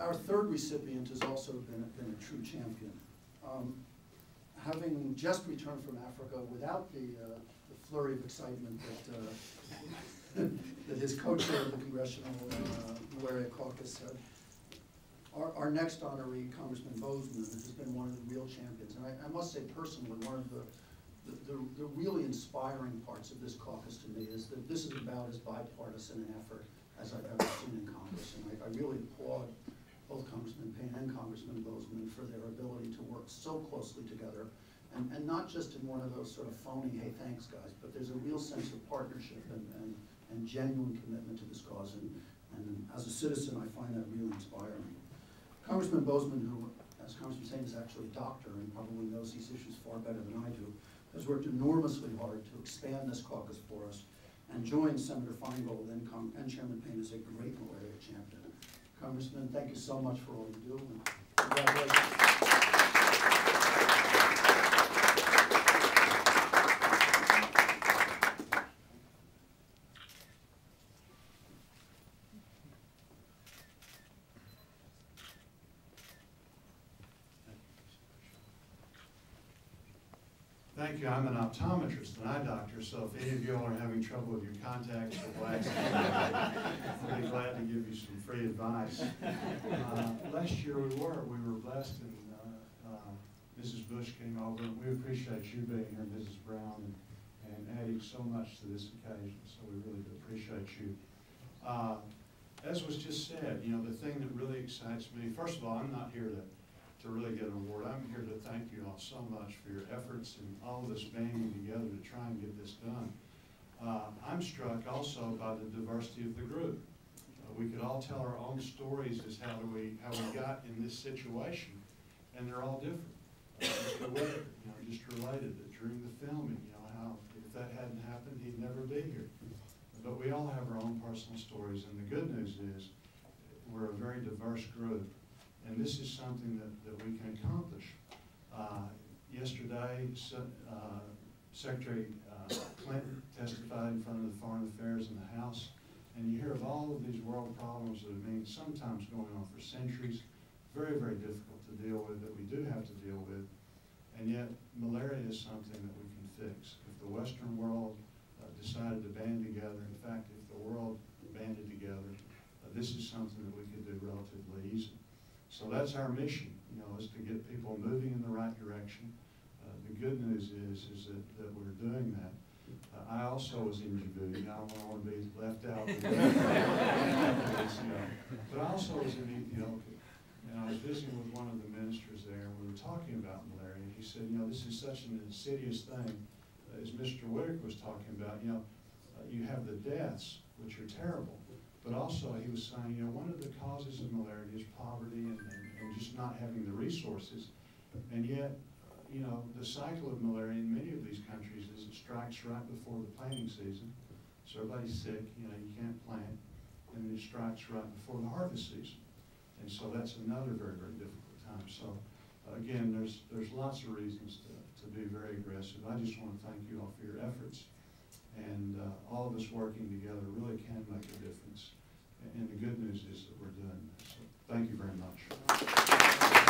Our third recipient has also been a true champion. Having just returned from Africa without the flurry of excitement that, that his co-chair of the Congressional Malaria Caucus had, our next honoree, Congressman Boozman, has been one of the real champions. And I must say personally, one of the really inspiring parts of this caucus to me is that this is about as bipartisan an effort as I've ever seen in Congress. And I really applaud both Congressman Payne and Congressman Boozman for their ability to work so closely together. And not just in one of those sort of phony, hey, thanks, guys, but there's a real sense of partnership and genuine commitment to this cause. And as a citizen, I find that really inspiring. Congressman Boozman, who, as Congressman Payne, is actually a doctor and probably knows these issues far better than I do, has worked enormously hard to expand this caucus for us and joined Senator Feingold and Chairman Payne as a great malaria champion. Congressman, thank you so much for all you do, and congratulations. Thank you. I'm an optometrist, an eye doctor, so if any of you all are having trouble with your contacts or glasses, I'll be glad to give you some free advice. Last year we were blessed, and Mrs. Bush came over, and we appreciate you being here, Mrs. Brown, and adding so much to this occasion, so we really do appreciate you. As was just said, you know, the thing that really excites me, first of all, I'm not here to really get an award. I'm here to thank you all so much for your efforts and all of this banding together to try and get this done. I'm struck also by the diversity of the group. We could all tell our own stories as how we got in this situation, and they're all different. Mr. Whitaker, you know, just related that during the filming, you know, how if that hadn't happened, he'd never be here. But we all have our own personal stories, and the good news is we're a very diverse group. And this is something that we can accomplish. Yesterday, Secretary Clinton testified in front of the Foreign Affairs in the House, and you hear of all of these world problems that have been sometimes going on for centuries, very, very difficult to deal with, that we do have to deal with, and yet malaria is something that we can fix. If the Western world decided to band together, in fact, if the world banded together, this is something that we could do relatively easily. So that's our mission, you know, is to get people moving in the right direction. The good news is that we're doing that. I also was in Djibouti. I don't want to be left out. But I also was in Ethiopia, and I was visiting with one of the ministers there, and we were talking about malaria. And he said, you know, this is such an insidious thing, as Mr. Whitaker was talking about. You know, you have the deaths, which are terrible. But also, he was saying, you know, one of the causes of malaria is poverty and just not having the resources. And yet, you know, the cycle of malaria in many of these countries is it strikes right before the planting season. So everybody's sick, you know, you can't plant. And then it strikes right before the harvest season. And so that's another very, very difficult time. So, again, there's lots of reasons to be very aggressive. I just want to thank you all for your efforts. And all of us working together really can make a difference. And the good news is that we're doing this. So thank you very much.